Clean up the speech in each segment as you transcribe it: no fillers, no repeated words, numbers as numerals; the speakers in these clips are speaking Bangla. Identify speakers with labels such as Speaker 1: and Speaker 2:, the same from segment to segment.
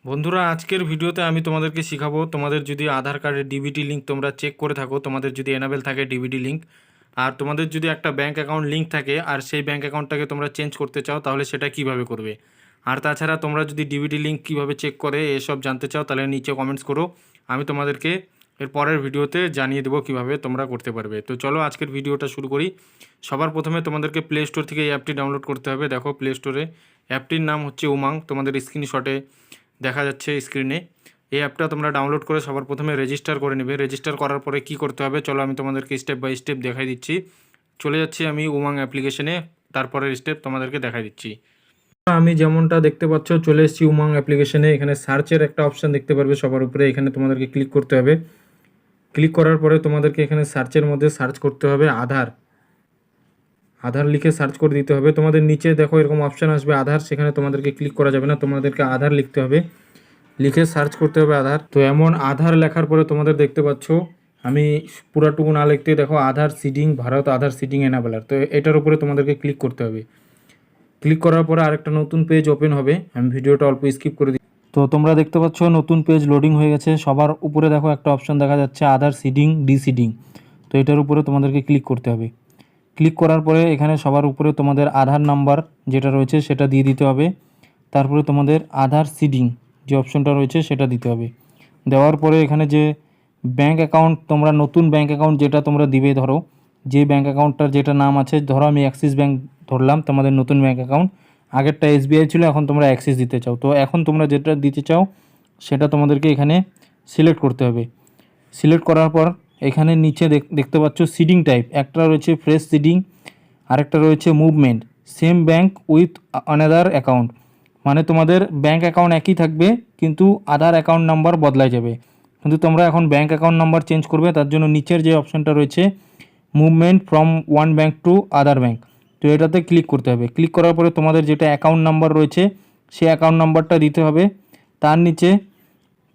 Speaker 1: বন্ধুরা, আজকের ভিডিওতে আমি তোমাদেরকে শিখাবো তোমাদের যদি আধার কার্ডের ডিবিটি লিঙ্ক তোমরা চেক করে থাকো, তোমাদের যদি এনাবেল থাকে ডিবিটি লিঙ্ক, আর তোমাদের যদি একটা ব্যাঙ্ক অ্যাকাউন্ট লিঙ্ক থাকে আর সেই ব্যাঙ্ক অ্যাকাউন্টটাকে তোমরা চেঞ্জ করতে চাও, তাহলে সেটা কিভাবে করবে। আর তাছাড়া তোমরা যদি ডিবিটি লিঙ্ক কিভাবে চেক করে এসব জানতে চাও, তাহলে নিচে কমেন্টস করো, আমি তোমাদেরকে এর পরের ভিডিওতে জানিয়ে দেবো কিভাবে তোমরা করতে পারবে। তো চলো আজকের ভিডিওটা শুরু করি। সবার প্রথমে তোমাদেরকে প্লে স্টোর থেকে এই অ্যাপটি ডাউনলোড করতে হবে। দেখো প্লে স্টোরে অ্যাপটির নাম হচ্ছে উমাং, তোমাদের স্ক্রিনশটে দেখা যাচ্ছে স্ক্রিনে। এই অ্যাপটা তোমরা ডাউনলোড করে সবার প্রথমে রেজিস্টার করে নেবে। রেজিস্টার করার পরে কি করতে হবে চলো আমি তোমাদেরকে স্টেপ বাই স্টেপ দেখাই দিচ্ছি। চলে যাচ্ছি আমি উমাং অ্যাপ্লিকেশনে, তারপরের স্টেপ তোমাদেরকে দেখাই দিচ্ছি। আমি যেমনটা দেখতে পাচ্ছ চলে এসেছি উমাং অ্যাপ্লিকেশনে। এখানে সার্চের একটা অপশান দেখতে পারবে সবার উপরে, এখানে তোমাদেরকে ক্লিক করতে হবে। ক্লিক করার পরে তোমাদেরকে এখানে সার্চের মধ্যে সার্চ করতে হবে আধার। আধার লিখে সার্চ করে দিতে হবে। তোমাদের নিচে দেখো এরকম অপশান আসবে আধার, সেখানে তোমাদেরকে ক্লিক করা যাবে না, তোমাদেরকে আধার লিখতে হবে, লিখে সার্চ করতে হবে আধার। তো এমন আধার লেখার পরে তোমাদের দেখতে পাচ্ছ আমি পুরাটুকু না লিখতে দেখো আধার সিডিং ভারত আধার সিডিং এনাবেলার, তো এটার উপরে তোমাদেরকে ক্লিক করতে হবে। ক্লিক করার পরে আরেকটা নতুন পেজ ওপেন হবে। আমি ভিডিওটা অল্প স্কিপ করে দিই। তো তোমরা দেখতে পাচ্ছ নতুন পেজ লোডিং হয়ে গেছে। সবার উপরে দেখো একটা অপশন দেখা যাচ্ছে আধার সিডিং ডিসিডিং, তো এটার উপরে তোমাদেরকে ক্লিক করতে হবে। ক্লিক করার পরে এখানে সবার উপরে তোমাদের আধার নাম্বার যেটা রয়েছে সেটা দিয়ে দিতে হবে। তারপরে তোমাদের আধার সিডিং যে অপশনটা রয়েছে সেটা দিতে হবে। দেওয়ার পরে এখানে যে ব্যাঙ্ক অ্যাকাউন্ট তোমরা নতুন ব্যাঙ্ক অ্যাকাউন্ট যেটা তোমরা দিবে, ধরো যে ব্যাঙ্ক অ্যাকাউন্টটার যেটা নাম আছে, ধরো আমি অ্যাক্সিস ব্যাঙ্ক ধরলাম তোমাদের নতুন ব্যাঙ্ক অ্যাকাউন্ট, আগেরটা এসবিআই ছিল, এখন তোমরা অ্যাক্সিস দিতে চাও, তো এখন তোমরা যেটা দিতে চাও সেটা তোমাদেরকে এখানে সিলেক্ট করতে হবে। সিলেক্ট করার পর এখানে নিচে দেখতে পাচ্ছ সিডিং টাইপ, একটা রয়েছে ফ্রেশ সিডিং, আরেকটা রয়েছে movement same bank with another account, মানে তোমাদের ব্যাঙ্ক অ্যাকাউন্ট একই থাকবে কিন্তু আধার অ্যাকাউন্ট নাম্বার বদলায় যাবে। কিন্তু তোমরা এখন ব্যাঙ্ক অ্যাকাউন্ট নাম্বার চেঞ্জ করবে, তার জন্য নিচের যে অপশানটা রয়েছে movement from one bank to other bank, তো এটাতে ক্লিক করতে হবে। ক্লিক করার পরে তোমাদের যেটা অ্যাকাউন্ট নাম্বার রয়েছে সেই অ্যাকাউন্ট নাম্বারটা দিতে হবে। তার নিচে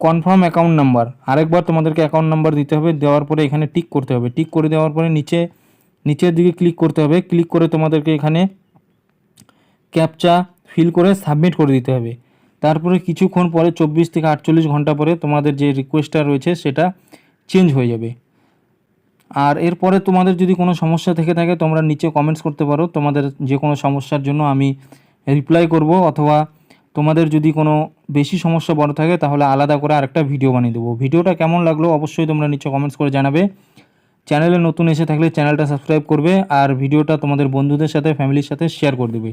Speaker 1: কনফার্ম অ্যাকাউন্ট নাম্বার আরেকবার তোমাদেরকে অ্যাকাউন্ট নাম্বার দিতে হবে। দেওয়ার পরে এখানে টিক করতে হবে। টিক করে দেওয়ার পরে নিচের দিকে ক্লিক করতে হবে। ক্লিক করে তোমাদেরকে এখানে ক্যাপচা ফিল করে সাবমিট করে দিতে হবে। তারপরে কিছুক্ষণ পরে 24 থেকে 48 ঘন্টা পরে তোমাদের যে রিকোয়েস্টটা রয়েছে সেটা চেঞ্জ হয়ে যাবে। আর এরপরে তোমাদের যদি কোনো সমস্যা থেকে থাকে তোমরা নিচে কমেন্টস করতে পারো, তোমাদের যে কোনো সমস্যার জন্য আমি রিপ্লাই করব, অথবা তোমাদের যদি কোনো বেশি সমস্যা বড় থাকে তাহলে আলাদা করে আরেকটা ভিডিও বানিয়ে দেবো। ভিডিওটা কেমন লাগলো অবশ্যই তোমরা নিচে কমেন্টস করে জানাবে। চ্যানেলে নতুন এসে থাকলে চ্যানেলটা সাবস্ক্রাইব করবে আর ভিডিওটা তোমাদের বন্ধুদের সাথে ফ্যামিলির সাথে শেয়ার করে দেবে।